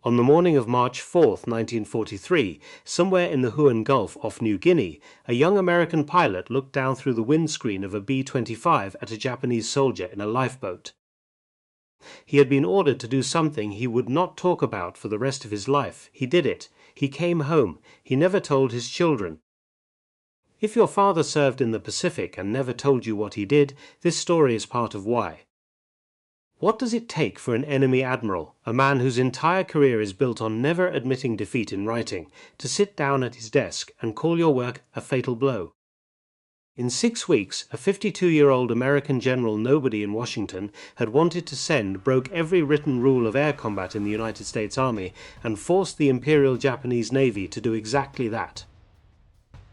On the morning of March 4th, 1943, somewhere in the Huon Gulf off New Guinea, a young American pilot looked down through the windscreen of a B-25 at a Japanese soldier in a lifeboat. He had been ordered to do something he would not talk about for the rest of his life. He did it. He came home. He never told his children. If your father served in the Pacific and never told you what he did, this story is part of why. What does it take for an enemy admiral, a man whose entire career is built on never admitting defeat in writing, to sit down at his desk and call your work a fatal blow? In 6 weeks, a 52-year-old American general nobody in Washington had wanted to broke every written rule of air combat in the United States Army and forced the Imperial Japanese Navy to do exactly that.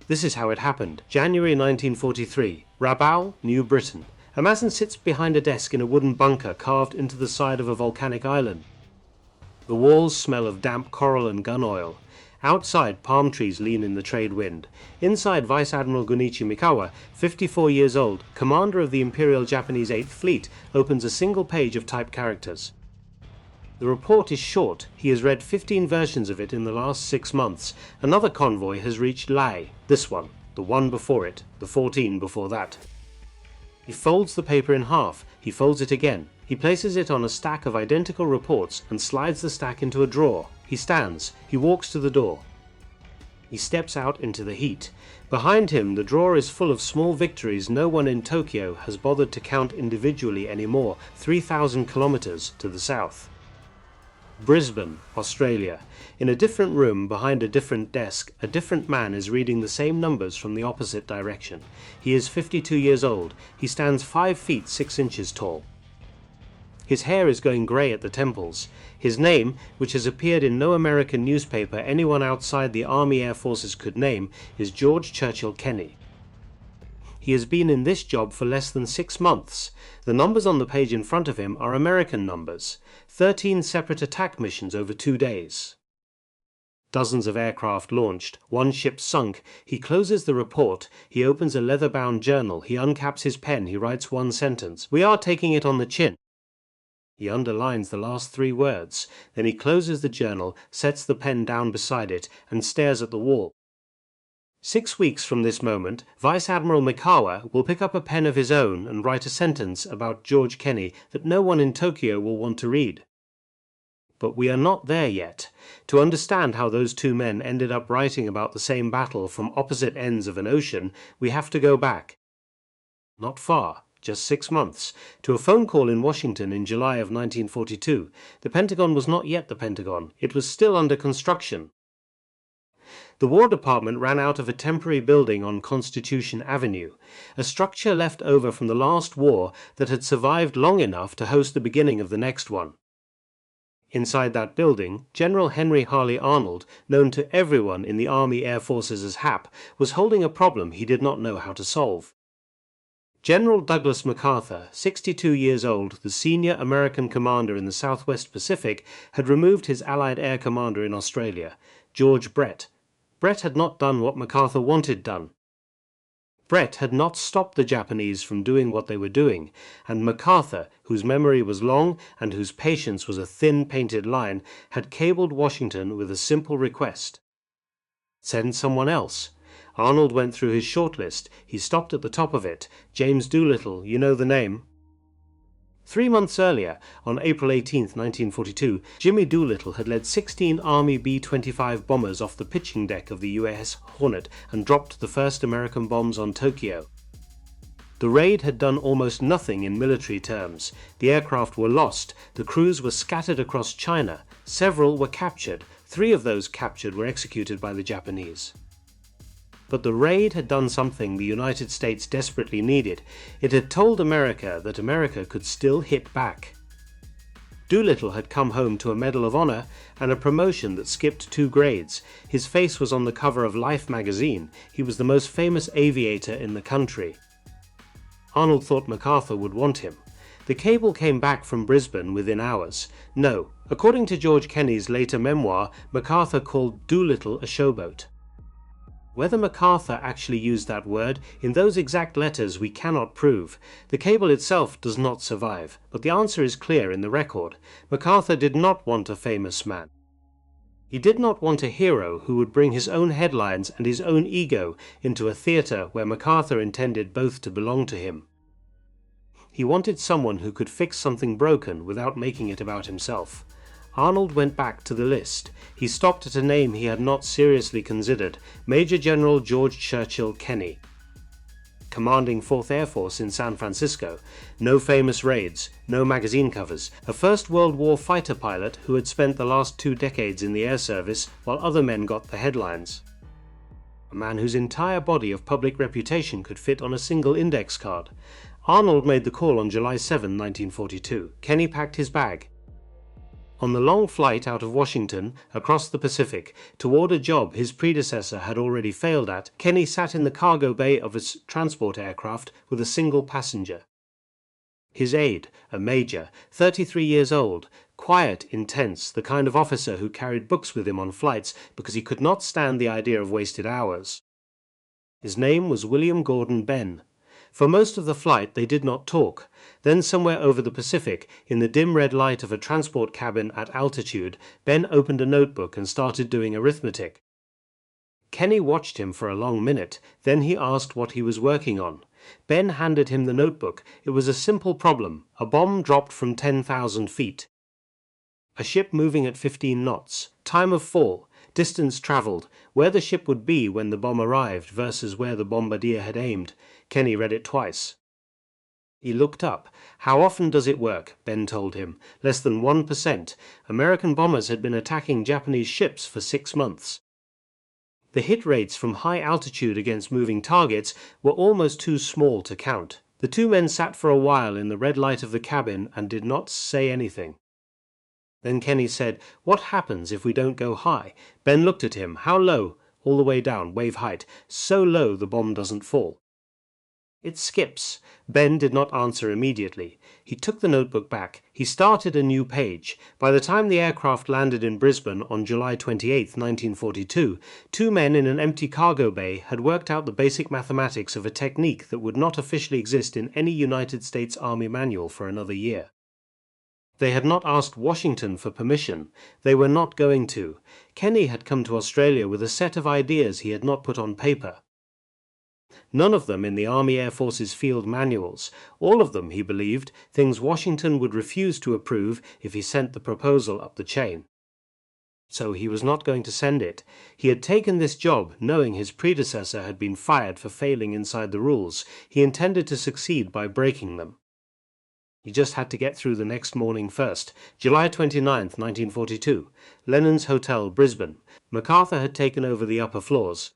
This is how it happened. January 1943, Rabaul, New Britain. A man sits behind a desk in a wooden bunker carved into the side of a volcanic island. The walls smell of damp coral and gun oil. Outside, palm trees lean in the trade wind. Inside, Vice Admiral Gunichi Mikawa, 54 years old, commander of the Imperial Japanese 8th Fleet, opens a single page of typed characters. The report is short. He has read 15 versions of it in the last 6 months. Another convoy has reached Lai, this one, the one before it, the 14 before that. He folds the paper in half. He folds it again. He places it on a stack of identical reports and slides the stack into a drawer. He stands. He walks to the door. He steps out into the heat. Behind him, the drawer is full of small victories no one in Tokyo has bothered to count individually anymore, 3,000 kilometers to the south. Brisbane, Australia. In a different room, behind a different desk, a different man is reading the same numbers from the opposite direction. He is 52 years old. He stands 5 feet 6 inches tall. His hair is going grey at the temples. His name, which has appeared in no American newspaper anyone outside the Army Air Forces could name, is George Churchill Kenney. He has been in this job for less than 6 months. The numbers on the page in front of him are American numbers. 13 separate attack missions over 2 days. Dozens of aircraft launched, 1 ship sunk. He closes the report. He opens a leather-bound journal. He uncaps his pen. He writes 1 sentence. "We are taking it on the chin." He underlines the last 3 words. Then he closes the journal, sets the pen down beside it, and stares at the wall. 6 weeks from this moment, Vice Admiral Mikawa will pick up a pen of his own and write a sentence about George Kenney that no one in Tokyo will want to read. But we are not there yet. To understand how those 2 men ended up writing about the same battle from opposite ends of an ocean, we have to go back. Not far, just 6 months, to a phone call in Washington in July of 1942. The Pentagon was not yet the Pentagon. It was still under construction. The War Department ran out of a temporary building on Constitution Avenue, a structure left over from the last war that had survived long enough to host the beginning of the next one. Inside that building, General Henry Harley Arnold, known to everyone in the Army Air Forces as HAP, was holding a problem he did not know how to solve. General Douglas MacArthur, 62 years old, the senior American commander in the Southwest Pacific, had removed his Allied air commander in Australia, George Brett. Brett had not done what MacArthur wanted done. Brett had not stopped the Japanese from doing what they were doing, and MacArthur, whose memory was long and whose patience was a thin painted line, had cabled Washington with a simple request. Send someone else. Arnold went through his shortlist. He stopped at the top of it. James Doolittle, you know the name. 3 months earlier, on April 18, 1942, Jimmy Doolittle had led 16 Army B-25 bombers off the pitching deck of the USS Hornet and dropped the first American bombs on Tokyo. The raid had done almost nothing in military terms. The aircraft were lost. The crews were scattered across China. Several were captured. 3 of those captured were executed by the Japanese. But the raid had done something the United States desperately needed. It had told America that America could still hit back. Doolittle had come home to a Medal of Honor and a promotion that skipped 2 grades. His face was on the cover of Life magazine. He was the most famous aviator in the country. Arnold thought MacArthur would want him. The cable came back from Brisbane within hours. No, according to George Kenney's later memoir, MacArthur called Doolittle a showboat. Whether MacArthur actually used that word in those exact letters we cannot prove. The cable itself does not survive, but the answer is clear in the record. MacArthur did not want a famous man. He did not want a hero who would bring his own headlines and his own ego into a theatre where MacArthur intended both to belong to him. He wanted someone who could fix something broken without making it about himself. Arnold went back to the list. He stopped at a name he had not seriously considered: Major General George Kenney, commanding 4th Air Force in San Francisco. No famous raids, no magazine covers. A First World War fighter pilot who had spent the last 2 decades in the air service while other men got the headlines. A man whose entire body of public reputation could fit on a single index card. Arnold made the call on July 7, 1942. Kenney packed his bag. On the long flight out of Washington, across the Pacific, toward a job his predecessor had already failed at, Kenney sat in the cargo bay of his transport aircraft with a single passenger. His aide, a major, 33 years old, quiet, intense, the kind of officer who carried books with him on flights because he could not stand the idea of wasted hours. His name was William Benn. For most of the flight they did not talk. Then somewhere over the Pacific, in the dim red light of a transport cabin at altitude, Ben opened a notebook and started doing arithmetic. Kenney watched him for a long minute, then he asked what he was working on. Ben handed him the notebook. It was a simple problem: a bomb dropped from 10,000 feet. A ship moving at 15 knots, time of fall, distance traveled, where the ship would be when the bomb arrived versus where the bombardier had aimed. Kenney read it twice. He looked up. How often does it work? Ben told him. Less than 1%. American bombers had been attacking Japanese ships for 6 months. The hit rates from high altitude against moving targets were almost too small to count. The 2 men sat for a while in the red light of the cabin and did not say anything. Then Kenney said, "What happens if we don't go high?" Ben looked at him. "How low?" "All the way down, wave height. So low the bomb doesn't fall." "It skips." Ben did not answer immediately. He took the notebook back. He started a new page. By the time the aircraft landed in Brisbane on July 28, 1942, 2 men in an empty cargo bay had worked out the basic mathematics of a technique that would not officially exist in any United States Army manual for another year. They had not asked Washington for permission. They were not going to. Kenney had come to Australia with a set of ideas he had not put on paper. None of them in the Army Air Force's field manuals. All of them, he believed, things Washington would refuse to approve if he sent the proposal up the chain. So he was not going to send it. He had taken this job knowing his predecessor had been fired for failing inside the rules. He intended to succeed by breaking them. He just had to get through the next morning first. July 29, 1942. Lennon's Hotel, Brisbane. MacArthur had taken over the upper floors.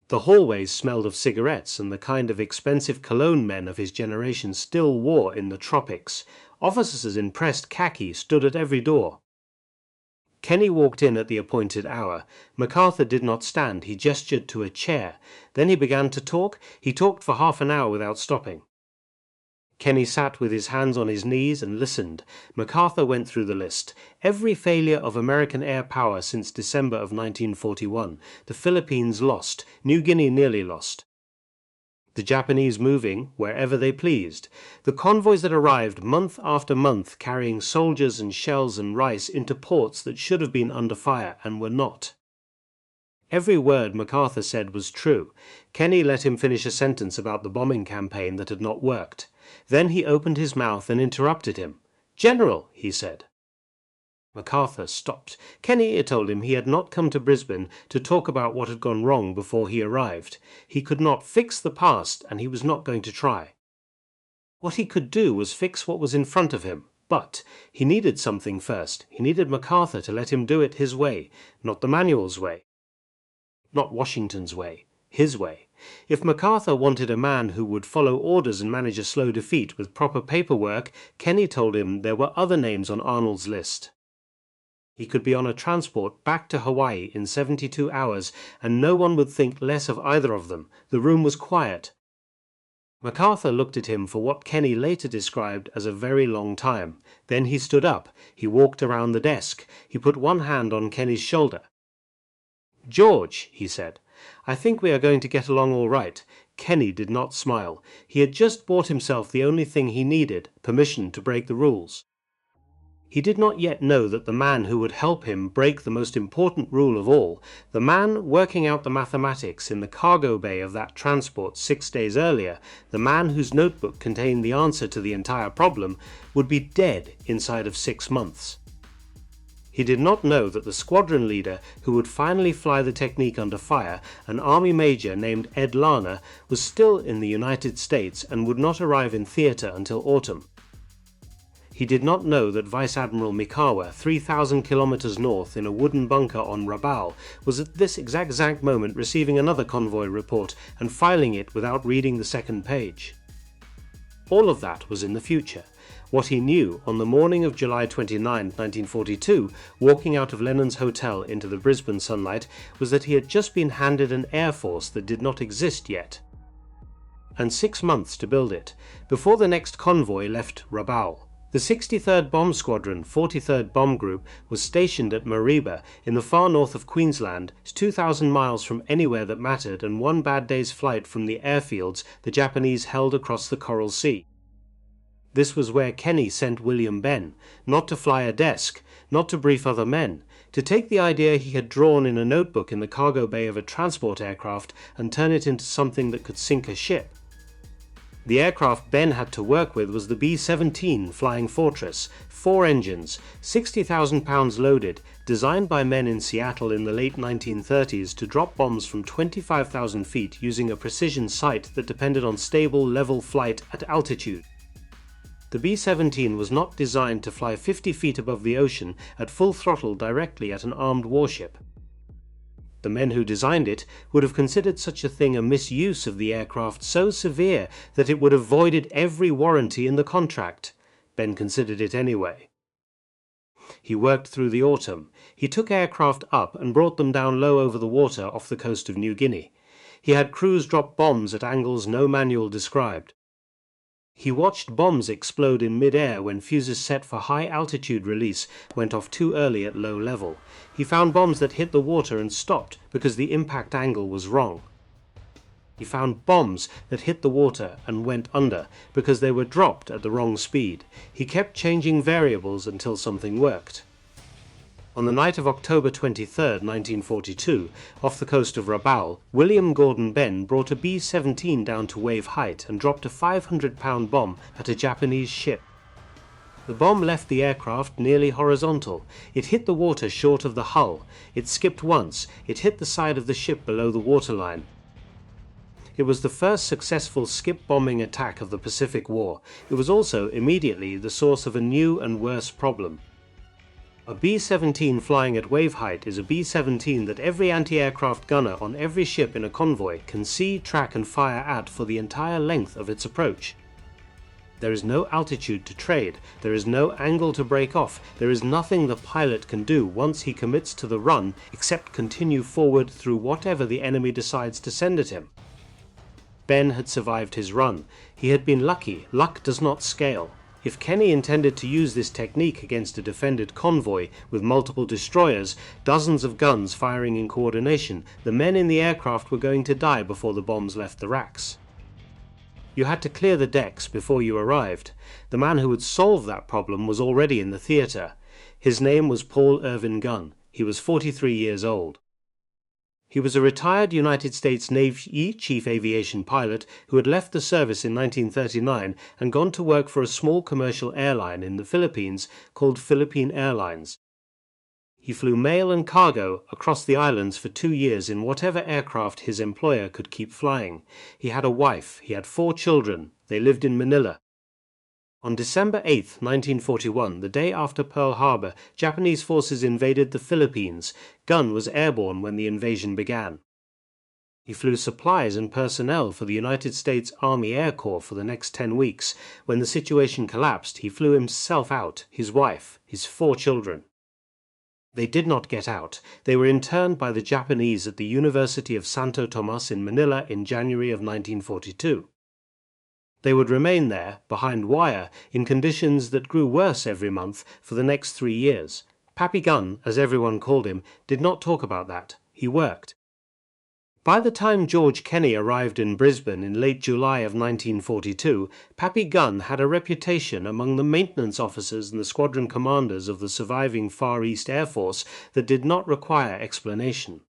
The hallways smelled of cigarettes and the kind of expensive cologne men of his generation still wore in the tropics. Officers in pressed khaki stood at every door. Kenney walked in at the appointed hour. MacArthur did not stand. He gestured to a chair. Then he began to talk. He talked for half an hour without stopping. Kenney sat with his hands on his knees and listened. MacArthur went through the list. Every failure of American air power since December of 1941. The Philippines lost. New Guinea nearly lost. The Japanese moving wherever they pleased. The convoys that arrived month after month carrying soldiers and shells and rice into ports that should have been under fire and were not. Every word MacArthur said was true. Kenney let him finish a sentence about the bombing campaign that had not worked. Then he opened his mouth and interrupted him. "General," he said. MacArthur stopped. Kenney had told him he had not come to Brisbane to talk about what had gone wrong before he arrived. He could not fix the past, and he was not going to try. What he could do was fix what was in front of him. But he needed something first. He needed MacArthur to let him do it his way, not the manual's way. Not Washington's way. His way. If MacArthur wanted a man who would follow orders and manage a slow defeat with proper paperwork, Kenney told him there were other names on Arnold's list. He could be on a transport back to Hawaii in 72 hours, and no one would think less of either of them. The room was quiet. MacArthur looked at him for what Kenney later described as a very long time. Then he stood up. He walked around the desk. He put one hand on Kenney's shoulder. "George," he said, "I think we are going to get along all right." Kenney did not smile. He had just bought himself the only thing he needed, permission to break the rules. He did not yet know that the man who would help him break the most important rule of all, the man working out the mathematics in the cargo bay of that transport 6 days earlier, the man whose notebook contained the answer to the entire problem, would be dead inside of 6 months. He did not know that the squadron leader who would finally fly the technique under fire, an army major named Ed Larner, was still in the United States and would not arrive in theater until autumn. He did not know that Vice Admiral Mikawa, 3,000 kilometers north in a wooden bunker on Rabaul, was at this exact moment receiving another convoy report and filing it without reading the second page. All of that was in the future. What he knew on the morning of July 29, 1942, walking out of Lennon's hotel into the Brisbane sunlight, was that he had just been handed an air force that did not exist yet. And 6 months to build it, before the next convoy left Rabaul. The 63rd Bomb Squadron, 43rd Bomb Group, was stationed at Mariba in the far north of Queensland, 2,000 miles from anywhere that mattered and one bad day's flight from the airfields the Japanese held across the Coral Sea. This was where Kenney sent William Benn, not to fly a desk, not to brief other men, to take the idea he had drawn in a notebook in the cargo bay of a transport aircraft and turn it into something that could sink a ship. The aircraft Ben had to work with was the B-17 Flying Fortress, 4 engines, 60,000 pounds loaded, designed by men in Seattle in the late 1930s to drop bombs from 25,000 feet using a precision sight that depended on stable, level flight at altitude. The B-17 was not designed to fly 50 feet above the ocean at full throttle directly at an armed warship. The men who designed it would have considered such a thing a misuse of the aircraft so severe that it would have voided every warranty in the contract. Ben considered it anyway. He worked through the autumn. He took aircraft up and brought them down low over the water off the coast of New Guinea. He had crews drop bombs at angles no manual described. He watched bombs explode in mid-air when fuses set for high-altitude release went off too early at low level. He found bombs that hit the water and stopped because the impact angle was wrong. He found bombs that hit the water and went under because they were dropped at the wrong speed. He kept changing variables until something worked. On the night of October 23, 1942, off the coast of Rabaul, William Gordon Benn brought a B-17 down to wave height and dropped a 500-pound bomb at a Japanese ship. The bomb left the aircraft nearly horizontal. It hit the water short of the hull. It skipped once. It hit the side of the ship below the waterline. It was the first successful skip-bombing attack of the Pacific War. It was also immediately the source of a new and worse problem. A B-17 flying at wave height is a B-17 that every anti-aircraft gunner on every ship in a convoy can see, track and fire at for the entire length of its approach. There is no altitude to trade, there is no angle to break off, there is nothing the pilot can do once he commits to the run except continue forward through whatever the enemy decides to send at him. Ben had survived his run. He had been lucky. Luck does not scale. If Kenney intended to use this technique against a defended convoy with multiple destroyers, dozens of guns firing in coordination, the men in the aircraft were going to die before the bombs left the racks. You had to clear the decks before you arrived. The man who would solve that problem was already in the theatre. His name was Paul Irvin Gunn. He was 43 years old. He was a retired United States Navy chief aviation pilot who had left the service in 1939 and gone to work for a small commercial airline in the Philippines called Philippine Airlines. He flew mail and cargo across the islands for 2 years in whatever aircraft his employer could keep flying. He had a wife. He had 4 children. They lived in Manila. On December 8, 1941, the day after Pearl Harbor, Japanese forces invaded the Philippines. Gunn was airborne when the invasion began. He flew supplies and personnel for the United States Army Air Corps for the next 10 weeks. When the situation collapsed, he flew himself out, his wife, his 4 children. They did not get out. They were interned by the Japanese at the University of Santo Tomas in Manila in January of 1942. They would remain there, behind wire, in conditions that grew worse every month for the next 3 years. Pappy Gunn, as everyone called him, did not talk about that. He worked. By the time George Kenney arrived in Brisbane in late July of 1942, Pappy Gunn had a reputation among the maintenance officers and the squadron commanders of the surviving Far East Air Force that did not require explanation.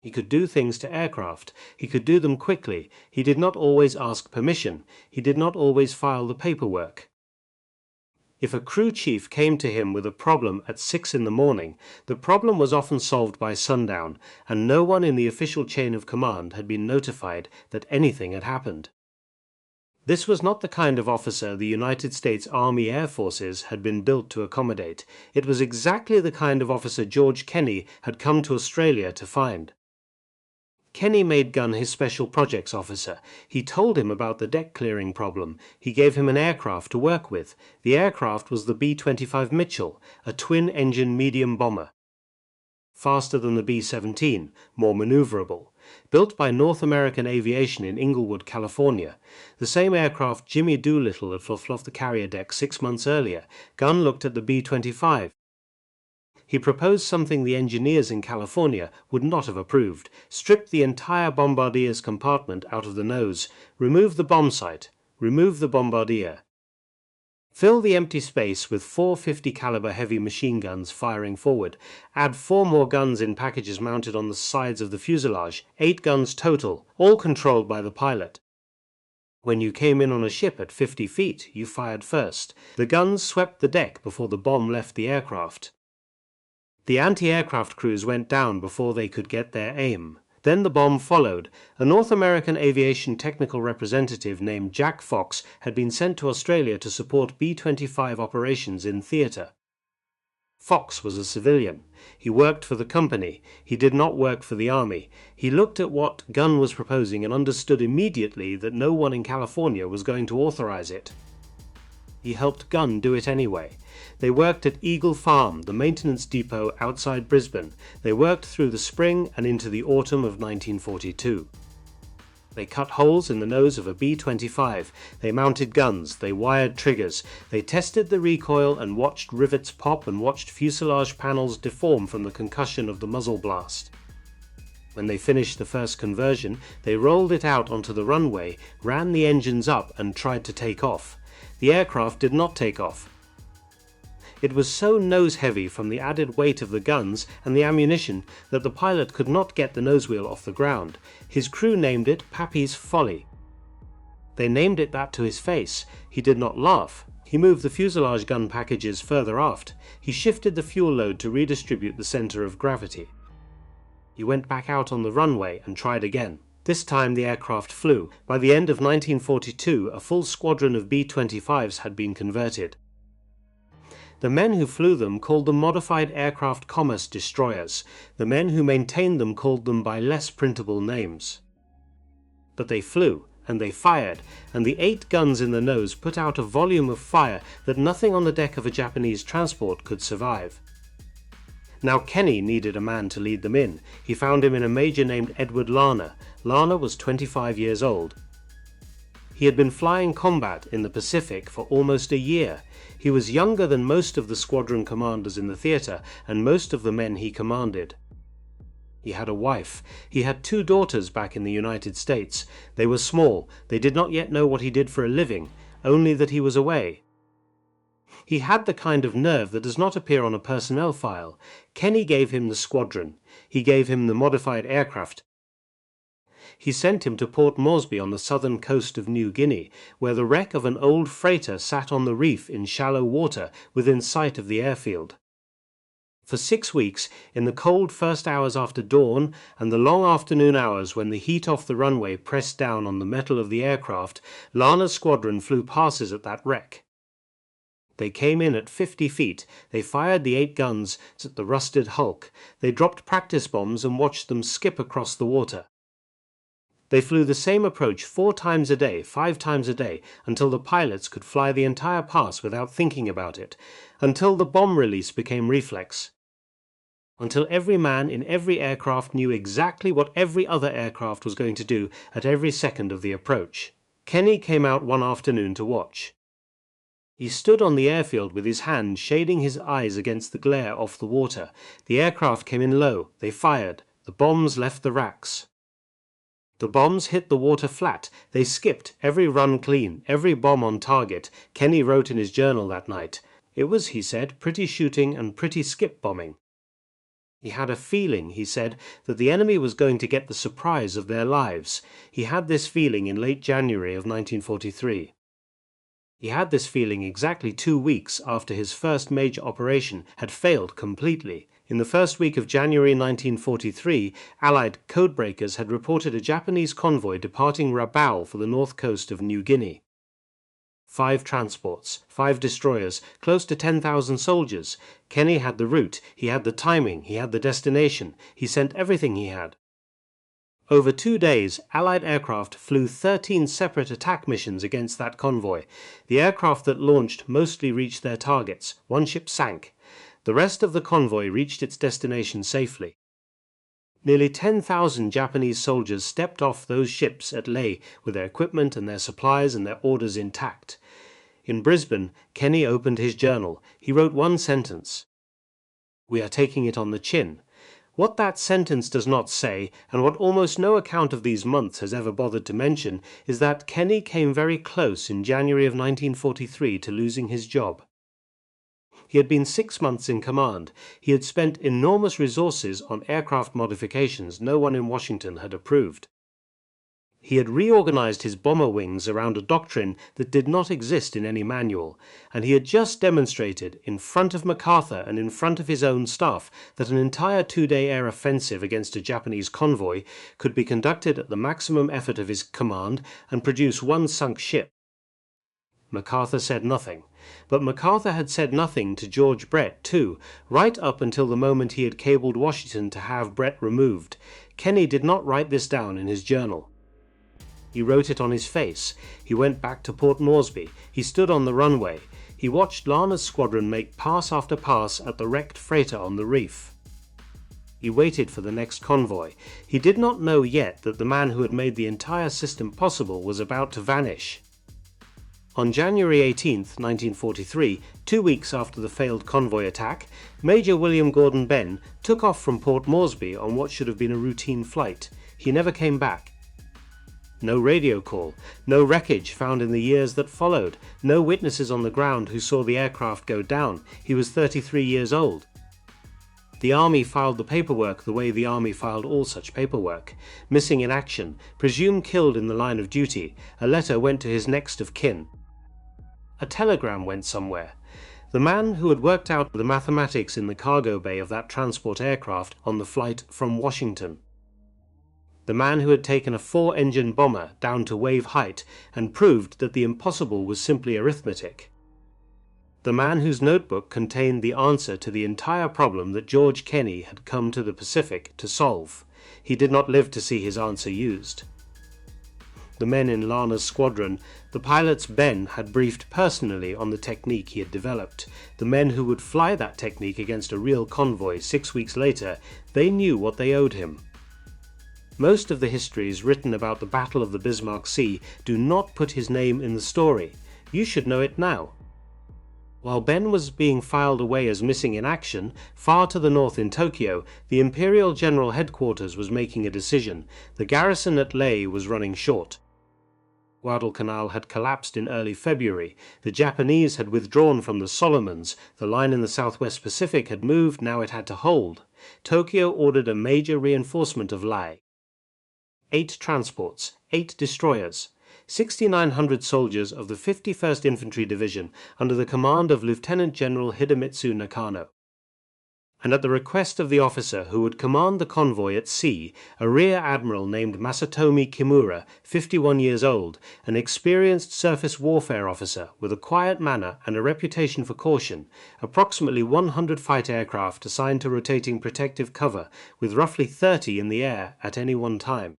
He could do things to aircraft. He could do them quickly. He did not always ask permission. He did not always file the paperwork. If a crew chief came to him with a problem at 6 in the morning, the problem was often solved by sundown, and no one in the official chain of command had been notified that anything had happened. This was not the kind of officer the United States Army Air Forces had been built to accommodate. It was exactly the kind of officer George Kenney had come to Australia to find. Kenney made Gunn his special projects officer. He told him about the deck clearing problem. He gave him an aircraft to work with. The aircraft was the B-25 Mitchell, a twin-engine medium bomber. Faster than the B-17, more maneuverable. Built by North American Aviation in Inglewood, California. The same aircraft Jimmy Doolittle had flown off the carrier deck 6 months earlier. Gunn looked at the B-25. He proposed something the engineers in California would not have approved. Strip the entire bombardier's compartment out of the nose, remove the bomb sight, remove the bombardier. Fill the empty space with 4 50 caliber heavy machine guns firing forward. Add 4 more guns in packages mounted on the sides of the fuselage, 8 guns total, all controlled by the pilot. When you came in on a ship at 50 feet, you fired first. The guns swept the deck before the bomb left the aircraft. The anti-aircraft crews went down before they could get their aim. Then the bomb followed. A North American aviation technical representative named Jack Fox had been sent to Australia to support B-25 operations in theatre. Fox was a civilian. He worked for the company. He did not work for the army. He looked at what Gunn was proposing and understood immediately that no one in California was going to authorize it. He helped Gunn do it anyway. They worked at Eagle Farm, the maintenance depot outside Brisbane. They worked through the spring and into the autumn of 1942. They cut holes in the nose of a B-25. They mounted guns. They wired triggers. They tested the recoil and watched rivets pop and watched fuselage panels deform from the concussion of the muzzle blast. When they finished the first conversion, they rolled it out onto the runway, ran the engines up and tried to take off. The aircraft did not take off. It was so nose-heavy from the added weight of the guns and the ammunition that the pilot could not get the nosewheel off the ground. His crew named it Pappy's Folly. They named it that to his face. He did not laugh. He moved the fuselage gun packages further aft. He shifted the fuel load to redistribute the center of gravity. He went back out on the runway and tried again. This time the aircraft flew. By the end of 1942, a full squadron of B-25s had been converted. The men who flew them called them Modified Aircraft Commerce Destroyers. The men who maintained them called them by less printable names. But they flew, and they fired, and the 8 guns in the nose put out a volume of fire that nothing on the deck of a Japanese transport could survive. Now Kenney needed a man to lead them in. He found him in a major named Edward Larner. Larner was 25 years old. He had been flying combat in the Pacific for almost a year. He was younger than most of the squadron commanders in the theatre and most of the men he commanded. He had a wife. He had 2 daughters back in the United States. They were small. They did not yet know what he did for a living, only that he was away. He had the kind of nerve that does not appear on a personnel file. Kenney gave him the squadron. He gave him the modified aircraft. He sent him to Port Moresby on the southern coast of New Guinea, where the wreck of an old freighter sat on the reef in shallow water within sight of the airfield. For 6 weeks, in the cold first hours after dawn and the long afternoon hours when the heat off the runway pressed down on the metal of the aircraft, Larner's squadron flew passes at that wreck. They came in at 50 feet. They fired the 8 guns at the rusted hulk. They dropped practice bombs and watched them skip across the water. They flew the same approach 4 times a day, 5 times a day, until the pilots could fly the entire pass without thinking about it, until the bomb release became reflex, until every man in every aircraft knew exactly what every other aircraft was going to do at every second of the approach. Kenney came out one afternoon to watch. He stood on the airfield with his hand shading his eyes against the glare off the water. The aircraft came in low. They fired. The bombs left the racks. The bombs hit the water flat. They skipped, every run clean, every bomb on target, Kenney wrote in his journal that night. It was, he said, pretty shooting and pretty skip bombing. He had a feeling, he said, that the enemy was going to get the surprise of their lives. He had this feeling in late January of 1943. He had this feeling exactly 2 weeks after his first major operation had failed completely. In the first week of January 1943, Allied codebreakers had reported a Japanese convoy departing Rabaul for the north coast of New Guinea. 5 transports, 5 destroyers, close to 10,000 soldiers. Kenney had the route, he had the timing, he had the destination, he sent everything he had. Over 2 days, Allied aircraft flew 13 separate attack missions against that convoy. The aircraft that launched mostly reached their targets. 1 ship sank. The rest of the convoy reached its destination safely. Nearly 10,000 Japanese soldiers stepped off those ships at Lae with their equipment and their supplies and their orders intact. In Brisbane, Kenney opened his journal. He wrote 1 sentence. "We are taking it on the chin." What that sentence does not say, and what almost no account of these months has ever bothered to mention, is that Kenney came very close in January of 1943 to losing his job. He had been 6 months in command. He had spent enormous resources on aircraft modifications no one in Washington had approved. He had reorganized his bomber wings around a doctrine that did not exist in any manual, and he had just demonstrated, in front of MacArthur and in front of his own staff, that an entire 2-day air offensive against a Japanese convoy could be conducted at the maximum effort of his command and produce 1 sunk ship. MacArthur said nothing, but MacArthur had said nothing to George Brett too, right up until the moment he had cabled Washington to have Brett removed. Kenney did not write this down in his journal. He wrote it on his face. He went back to Port Moresby. He stood on the runway. He watched Larner's squadron make pass after pass at the wrecked freighter on the reef. He waited for the next convoy. He did not know yet that the man who had made the entire system possible was about to vanish. On January 18, 1943, 2 weeks after the failed convoy attack, Major William Gordon Benn took off from Port Moresby on what should have been a routine flight. He never came back. No radio call, no wreckage found in the years that followed, no witnesses on the ground who saw the aircraft go down. He was 33 years old. The Army filed the paperwork the way the Army filed all such paperwork. Missing in action, presumed killed in the line of duty. A letter went to his next of kin. A telegram went somewhere. The man who had worked out the mathematics in the cargo bay of that transport aircraft on the flight from Washington. The man who had taken a 4-engine bomber down to wave height and proved that the impossible was simply arithmetic. The man whose notebook contained the answer to the entire problem that George Kenney had come to the Pacific to solve. He did not live to see his answer used. The men in Larner's squadron, the pilots Benn had briefed personally on the technique he had developed. The men who would fly that technique against a real convoy 6 weeks later, they knew what they owed him. Most of the histories written about the Battle of the Bismarck Sea do not put his name in the story. You should know it now. While Benn was being filed away as missing in action, far to the north in Tokyo, the Imperial General Headquarters was making a decision. The garrison at Lae was running short. Guadalcanal had collapsed in early February. The Japanese had withdrawn from the Solomons. The line in the Southwest Pacific had moved, now it had to hold. Tokyo ordered a major reinforcement of Lae. 8 transports, 8 destroyers, 6,900 soldiers of the 51st Infantry Division under the command of Lieutenant General Hidemitsu Nakano. And at the request of the officer who would command the convoy at sea, a rear admiral named Masatomi Kimura, 51 years old, an experienced surface warfare officer with a quiet manner and a reputation for caution, approximately 100 fighter aircraft assigned to rotating protective cover, with roughly 30 in the air at any one time.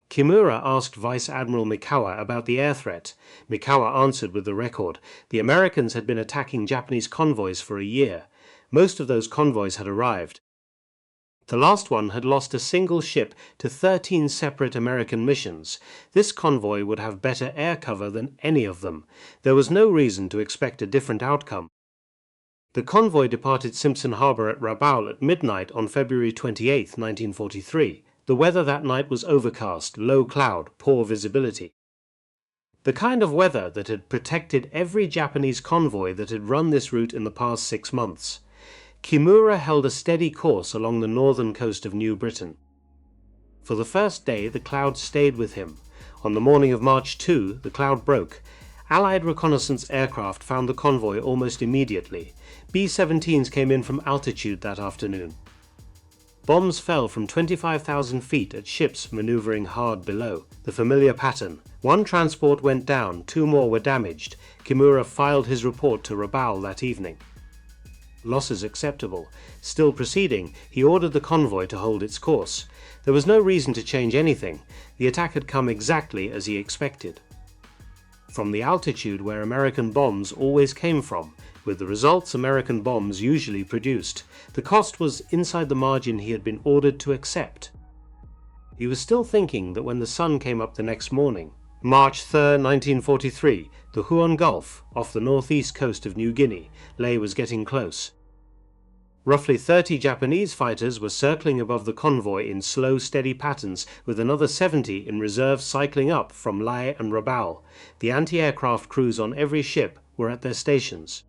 Kimura asked Vice Admiral Mikawa about the air threat. Mikawa answered with the record. The Americans had been attacking Japanese convoys for a year. Most of those convoys had arrived. The last one had lost a single ship to 13 separate American missions. This convoy would have better air cover than any of them. There was no reason to expect a different outcome. The convoy departed Simpson Harbor at Rabaul at midnight on February 28, 1943. The weather that night was overcast, low cloud, poor visibility. The kind of weather that had protected every Japanese convoy that had run this route in the past 6 months. Kimura held a steady course along the northern coast of New Britain. For the first day, the cloud stayed with him. On the morning of March 2, the cloud broke. Allied reconnaissance aircraft found the convoy almost immediately. B-17s came in from altitude that afternoon. Bombs fell from 25,000 feet at ships maneuvering hard below, the familiar pattern. One transport went down, 2 more were damaged. Kimura filed his report to Rabaul that evening. Losses acceptable. Still proceeding, he ordered the convoy to hold its course. There was no reason to change anything. The attack had come exactly as he expected. From the altitude where American bombs always came from, with the results American bombs usually produced, the cost was inside the margin he had been ordered to accept. He was still thinking that when the sun came up the next morning, March 3, 1943, the Huon Gulf, off the northeast coast of New Guinea, was getting close. Roughly 30 Japanese fighters were circling above the convoy in slow, steady patterns, with another 70 in reserve cycling up from Lae and Rabaul. The anti-aircraft crews on every ship were at their stations.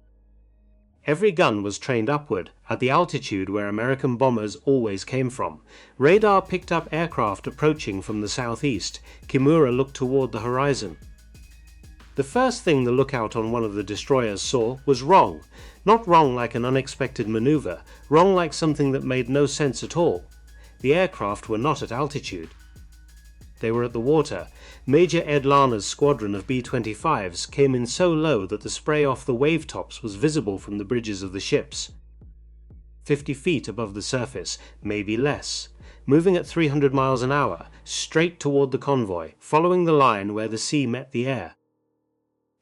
Every gun was trained upward, at the altitude where American bombers always came from. Radar picked up aircraft approaching from the southeast. Kimura looked toward the horizon. The first thing the lookout on one of the destroyers saw was wrong. Not wrong like an unexpected maneuver, wrong like something that made no sense at all. The aircraft were not at altitude. They were at the water. Major Ed Larner's squadron of B-25s came in so low that the spray off the wave tops was visible from the bridges of the ships. 50 feet above the surface, maybe less. Moving at 300 miles an hour, straight toward the convoy, following the line where the sea met the air.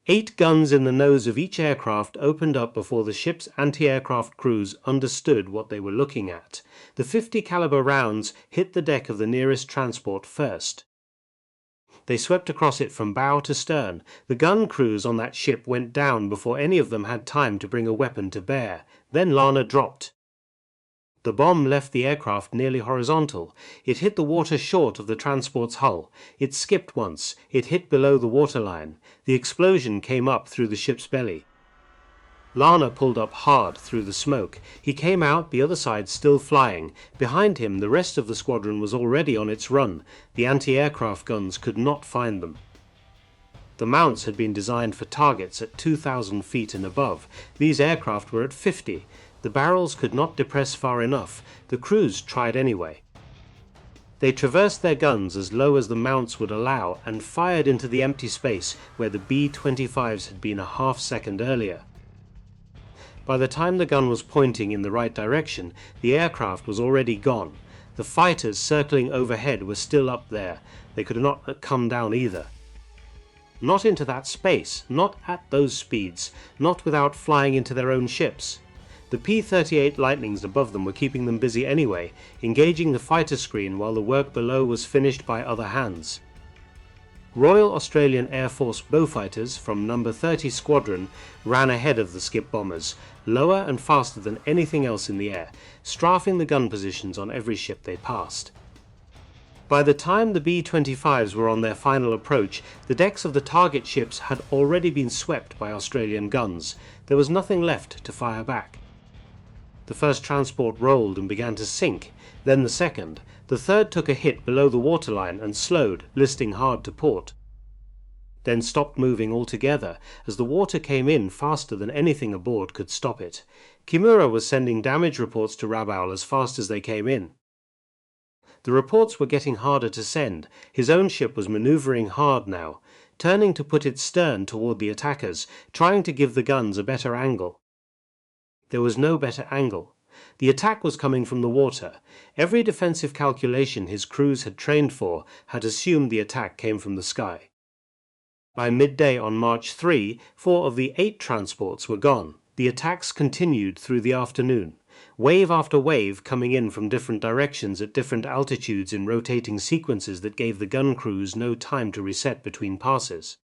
8 guns in the nose of each aircraft opened up before the ship's anti-aircraft crews understood what they were looking at. The 50 caliber rounds hit the deck of the nearest transport first. They swept across it from bow to stern. The gun crews on that ship went down before any of them had time to bring a weapon to bear. Then Larner dropped. The bomb left the aircraft nearly horizontal. It hit the water short of the transport's hull. It skipped once. It hit below the waterline. The explosion came up through the ship's belly. Larner pulled up hard through the smoke. He came out, the other side still flying. Behind him, the rest of the squadron was already on its run. The anti-aircraft guns could not find them. The mounts had been designed for targets at 2,000 feet and above. These aircraft were at 50. The barrels could not depress far enough. The crews tried anyway. They traversed their guns as low as the mounts would allow and fired into the empty space where the B-25s had been a half-second earlier. By the time the gun was pointing in the right direction, the aircraft was already gone. The fighters circling overhead were still up there. They could not come down either. Not into that space, not at those speeds, not without flying into their own ships. The P-38 Lightnings above them were keeping them busy anyway, engaging the fighter screen while the work below was finished by other hands. Royal Australian Air Force Beaufighters from No. 30 Squadron ran ahead of the skip bombers, lower and faster than anything else in the air, strafing the gun positions on every ship they passed. By the time the B-25s were on their final approach, the decks of the target ships had already been swept by Australian guns. There was nothing left to fire back. The first transport rolled and began to sink, then the second. The third took a hit below the waterline and slowed, listing hard to port. Then stopped moving altogether, as the water came in faster than anything aboard could stop it. Kimura was sending damage reports to Rabaul as fast as they came in. The reports were getting harder to send. His own ship was maneuvering hard now, turning to put its stern toward the attackers, trying to give the guns a better angle. There was no better angle. The attack was coming from the water. Every defensive calculation his crews had trained for had assumed the attack came from the sky. By midday on March 3, 4 of the 8 transports were gone. The attacks continued through the afternoon, wave after wave coming in from different directions at different altitudes in rotating sequences that gave the gun crews no time to reset between passes.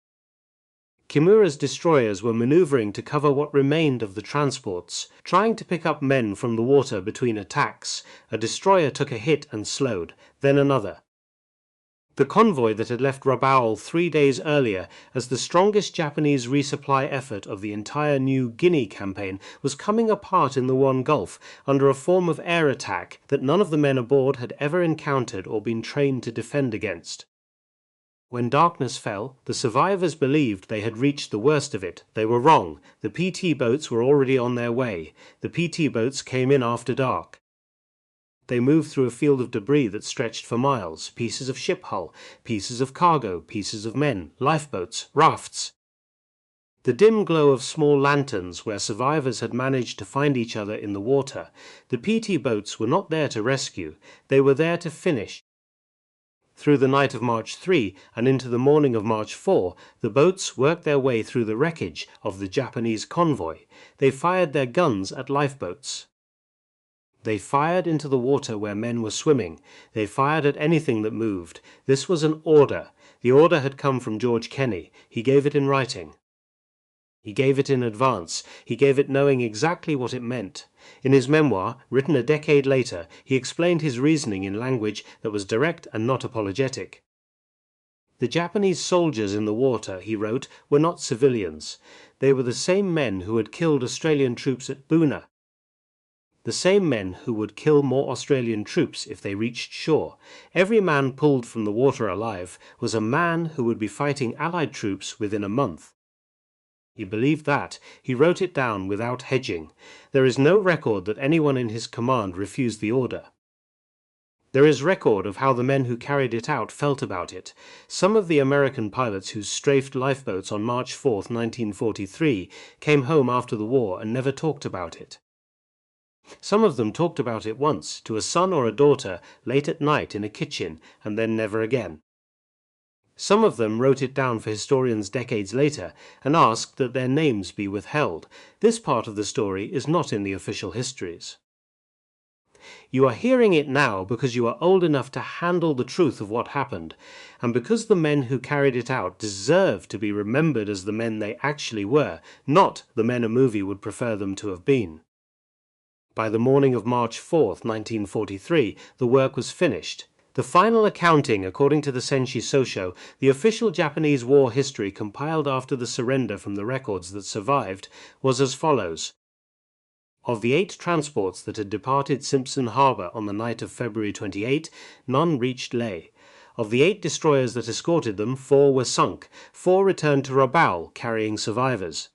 Kimura's destroyers were maneuvering to cover what remained of the transports, trying to pick up men from the water between attacks. A destroyer took a hit and slowed, then another. The convoy that had left Rabaul 3 days earlier as the strongest Japanese resupply effort of the entire New Guinea campaign was coming apart in the Wan Gulf under a form of air attack that none of the men aboard had ever encountered or been trained to defend against. When darkness fell, the survivors believed they had reached the worst of it. They were wrong. The PT boats were already on their way. The PT boats came in after dark. They moved through a field of debris that stretched for miles, pieces of ship hull, pieces of cargo, pieces of men, lifeboats, rafts. The dim glow of small lanterns where survivors had managed to find each other in the water. The PT boats were not there to rescue, they were there to finish. Through the night of March 3 and into the morning of March 4, the boats worked their way through the wreckage of the Japanese convoy. They fired their guns at lifeboats. They fired into the water where men were swimming. They fired at anything that moved. This was an order. The order had come from George Kenney. He gave it in writing. He gave it in advance. He gave it knowing exactly what it meant. In his memoir, written a decade later, he explained his reasoning in language that was direct and not apologetic. The Japanese soldiers in the water, he wrote, were not civilians. They were the same men who had killed Australian troops at Buna. The same men who would kill more Australian troops if they reached shore. Every man pulled from the water alive was a man who would be fighting Allied troops within a month. He believed that. He wrote it down without hedging. There is no record that anyone in his command refused the order. There is record of how the men who carried it out felt about it. Some of the American pilots who strafed lifeboats on March 4, 1943, came home after the war and never talked about it. Some of them talked about it once, to a son or a daughter, late at night in a kitchen, and then never again. Some of them wrote it down for historians decades later, and asked that their names be withheld. This part of the story is not in the official histories. You are hearing it now because you are old enough to handle the truth of what happened, and because the men who carried it out deserve to be remembered as the men they actually were, not the men a movie would prefer them to have been. By the morning of March 4, 1943, the work was finished. The final accounting, according to the Senshi Sosho, the official Japanese war history compiled after the surrender from the records that survived, was as follows. Of the 8 transports that had departed Simpson Harbor on the night of February 28, none reached Leh. Of the 8 destroyers that escorted them, 4 were sunk. 4 returned to Rabaul, carrying survivors.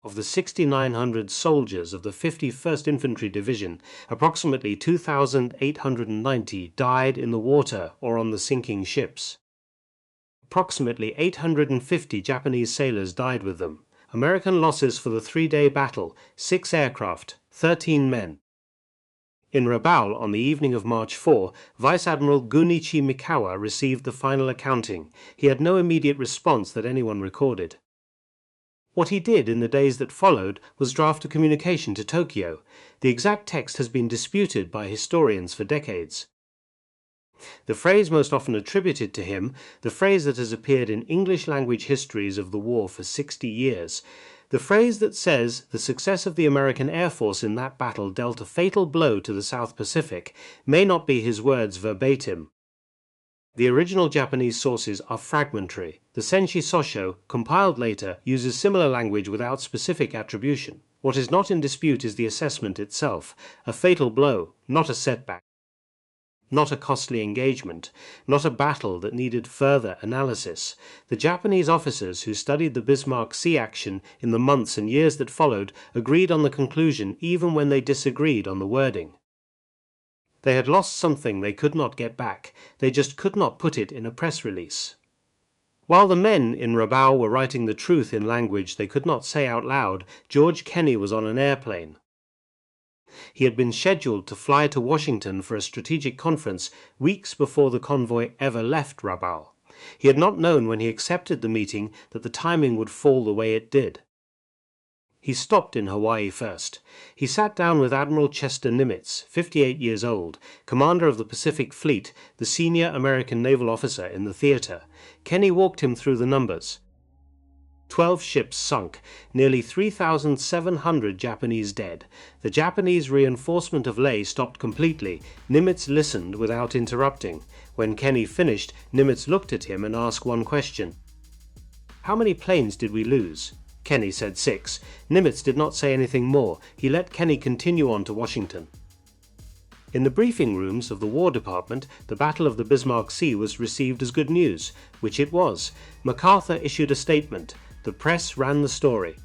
Of the 6,900 soldiers of the 51st Infantry Division, approximately 2,890 died in the water or on the sinking ships. Approximately 850 Japanese sailors died with them. American losses for the 3-day battle, 6 aircraft, 13 men. In Rabaul, on the evening of March 4, Vice Admiral Gunichi Mikawa received the final accounting. He had no immediate response that anyone recorded. What he did in the days that followed was draft a communication to Tokyo. The exact text has been disputed by historians for decades. The phrase most often attributed to him, the phrase that has appeared in English-language histories of the war for 60 years, the phrase that says the success of the American Air Force in that battle dealt a fatal blow to the South Pacific, may not be his words verbatim. The original Japanese sources are fragmentary. The Senshi Sosho, compiled later, uses similar language without specific attribution. What is not in dispute is the assessment itself, a fatal blow, not a setback. Not a costly engagement, not a battle that needed further analysis. The Japanese officers who studied the Bismarck Sea action in the months and years that followed agreed on the conclusion even when they disagreed on the wording. They had lost something they could not get back. They just could not put it in a press release. While the men in Rabaul were writing the truth in language they could not say out loud, George Kenney was on an airplane. He had been scheduled to fly to Washington for a strategic conference weeks before the convoy ever left Rabaul. He had not known when he accepted the meeting that the timing would fall the way it did. He stopped in Hawaii first. He sat down with Admiral Chester Nimitz, 58 years old, commander of the Pacific Fleet, the senior American naval officer in the theater. Kenney walked him through the numbers. 12 ships sunk, nearly 3,700 Japanese dead. The Japanese reinforcement of Leh stopped completely. Nimitz listened without interrupting. When Kenney finished, Nimitz looked at him and asked one question. "How many planes did we lose?" Kenney said 6. Nimitz did not say anything more. He let Kenney continue on to Washington. In the briefing rooms of the War Department, the Battle of the Bismarck Sea was received as good news, which it was. MacArthur issued a statement. The press ran the story.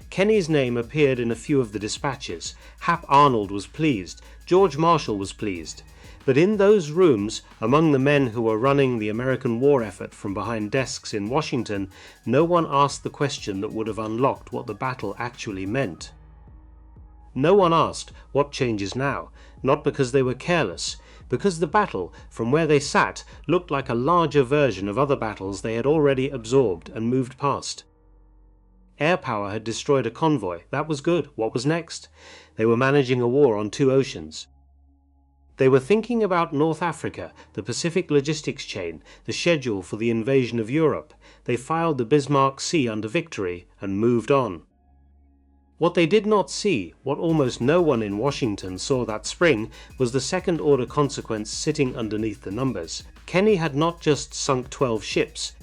Kenney's name appeared in a few of the dispatches. Hap Arnold was pleased. George Marshall was pleased. But in those rooms, among the men who were running the American war effort from behind desks in Washington, no one asked the question that would have unlocked what the battle actually meant. No one asked, what changes now? Not because they were careless, because the battle, from where they sat, looked like a larger version of other battles they had already absorbed and moved past. Air power had destroyed a convoy. That was good. What was next? They were managing a war on 2 oceans. They were thinking about North Africa, the Pacific logistics chain, the schedule for the invasion of Europe. They filed the Bismarck Sea under victory and moved on. What they did not see, what almost no one in Washington saw that spring, was the second-order consequence sitting underneath the numbers. Kenney had not just sunk 12 ships.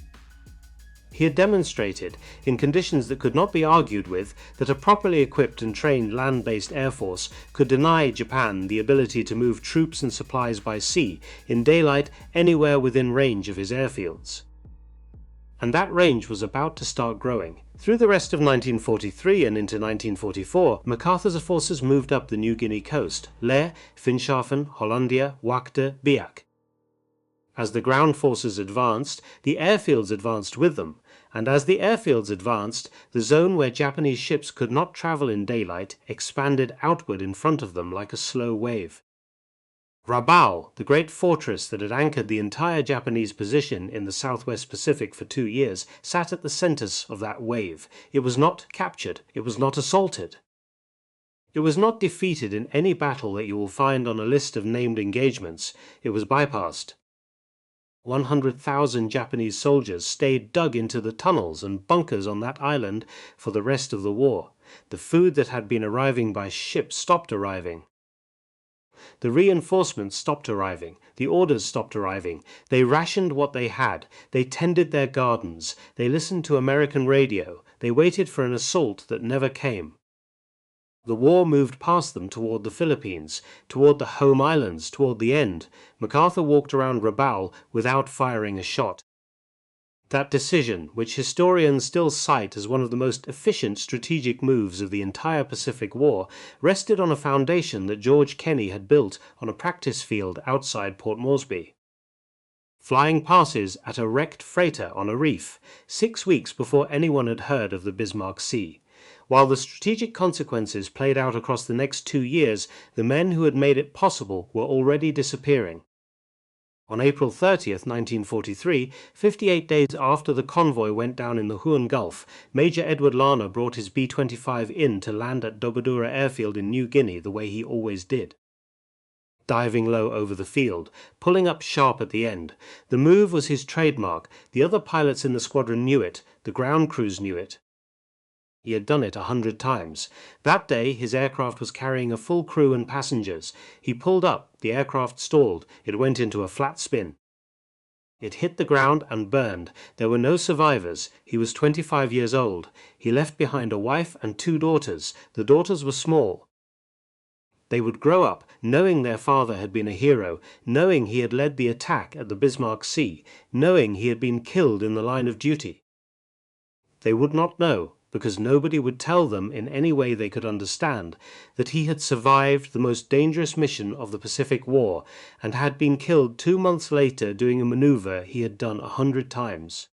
He had demonstrated, in conditions that could not be argued with, that a properly equipped and trained land-based air force could deny Japan the ability to move troops and supplies by sea, in daylight, anywhere within range of his airfields. And that range was about to start growing. Through the rest of 1943 and into 1944, MacArthur's forces moved up the New Guinea coast, Leh, Finschhafen, Hollandia, Wakte, Biak. As the ground forces advanced, the airfields advanced with them, and as the airfields advanced, the zone where Japanese ships could not travel in daylight expanded outward in front of them like a slow wave. Rabaul, the great fortress that had anchored the entire Japanese position in the southwest Pacific for 2 years, sat at the centers of that wave. It was not captured. It was not assaulted. It was not defeated in any battle that you will find on a list of named engagements. It was bypassed. 100,000 Japanese soldiers stayed dug into the tunnels and bunkers on that island for the rest of the war. The food that had been arriving by ship stopped arriving. The reinforcements stopped arriving. The orders stopped arriving. They rationed what they had. They tended their gardens. They listened to American radio. They waited for an assault that never came. The war moved past them toward the Philippines, toward the home islands, toward the end. MacArthur walked around Rabaul without firing a shot. That decision, which historians still cite as one of the most efficient strategic moves of the entire Pacific War, rested on a foundation that George Kenney had built on a practice field outside Port Moresby. Flying passes at a wrecked freighter on a reef, 6 weeks before anyone had heard of the Bismarck Sea. While the strategic consequences played out across the next 2 years, the men who had made it possible were already disappearing. On April 30th, 1943, 58 days after the convoy went down in the Huon Gulf, Major Edward Larner brought his B-25 in to land at Dobodura Airfield in New Guinea the way he always did. Diving low over the field, pulling up sharp at the end. The move was his trademark. The other pilots in the squadron knew it. The ground crews knew it. He had done it 100 times. That day his aircraft was carrying a full crew and passengers. He pulled up, the aircraft stalled, it went into a flat spin. It hit the ground and burned. There were no survivors. He was 25 years old. He left behind a wife and 2 daughters. The daughters were small. They would grow up knowing their father had been a hero, knowing he had led the attack at the Bismarck Sea, knowing he had been killed in the line of duty. They would not know, because nobody would tell them in any way they could understand, that he had survived the most dangerous mission of the Pacific War and had been killed 2 months later doing a maneuver he had done 100 times.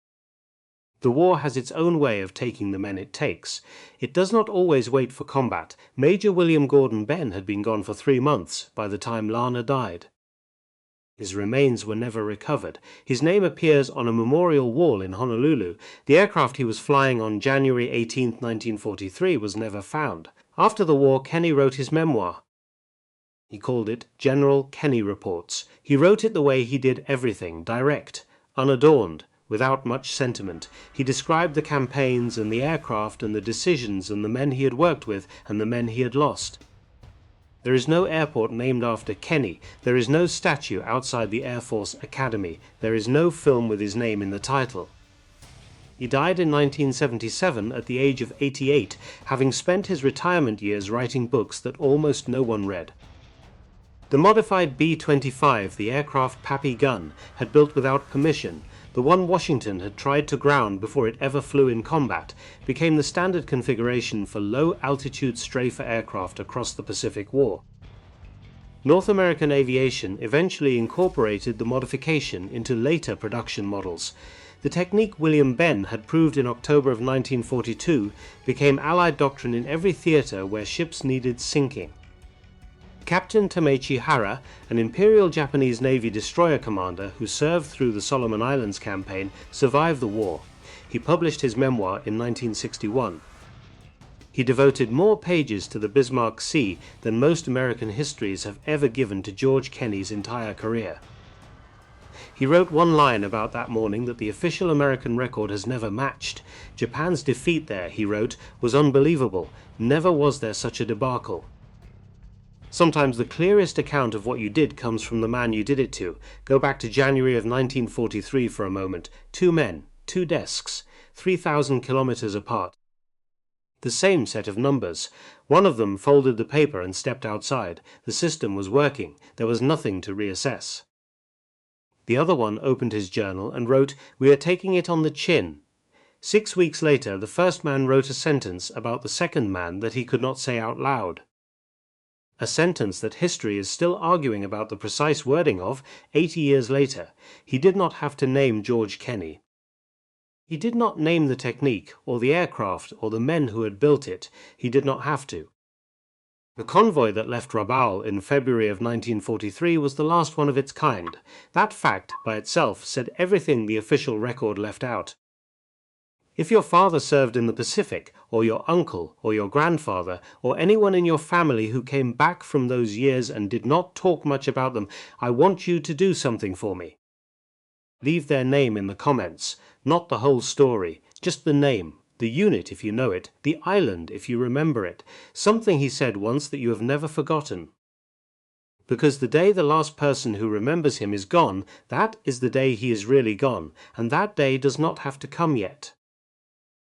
The war has its own way of taking the men it takes. It does not always wait for combat. Major William Benn had been gone for 3 months by the time Larner died. His remains were never recovered. His name appears on a memorial wall in Honolulu. The aircraft he was flying on January 18, 1943 was never found. After the war, Kenney wrote his memoir. He called it General Kenney Reports. He wrote it the way he did everything, direct, unadorned, without much sentiment. He described the campaigns and the aircraft and the decisions and the men he had worked with and the men he had lost. There is no airport named after Kenney. There is no statue outside the Air Force Academy. There is no film with his name in the title. He died in 1977 at the age of 88, having spent his retirement years writing books that almost no one read. The modified B-25, the aircraft Pappy Gunn, had built without permission, the one Washington had tried to ground before it ever flew in combat, became the standard configuration for low-altitude strafer aircraft across the Pacific War. North American aviation eventually incorporated the modification into later production models. The technique William Benn had proved in October of 1942 became Allied doctrine in every theater where ships needed sinking. Captain Tamechi Hara, an Imperial Japanese Navy destroyer commander who served through the Solomon Islands campaign, survived the war. He published his memoir in 1961. He devoted more pages to the Bismarck Sea than most American histories have ever given to George Kenney's entire career. He wrote one line about that morning that the official American record has never matched. Japan's defeat there, he wrote, was unbelievable. Never was there such a debacle. Sometimes the clearest account of what you did comes from the man you did it to. Go back to January of 1943 for a moment. 2 men, 2 desks, 3,000 kilometers apart. The same set of numbers. One of them folded the paper and stepped outside. The system was working. There was nothing to reassess. The other one opened his journal and wrote, "We are taking it on the chin." 6 weeks later, the first man wrote a sentence about the second man that he could not say out loud. A sentence that history is still arguing about the precise wording of 80 years later. He did not have to name George Kenney. He did not name the technique, or the aircraft, or the men who had built it. He did not have to. The convoy that left Rabaul in February of 1943 was the last one of its kind. That fact, by itself, said everything the official record left out. If your father served in the Pacific, or your uncle, or your grandfather, or anyone in your family who came back from those years and did not talk much about them, I want you to do something for me. Leave their name in the comments, not the whole story, just the name. The unit if you know it, the island if you remember it, something he said once that you have never forgotten. Because the day the last person who remembers him is gone, that is the day he is really gone, and that day does not have to come yet.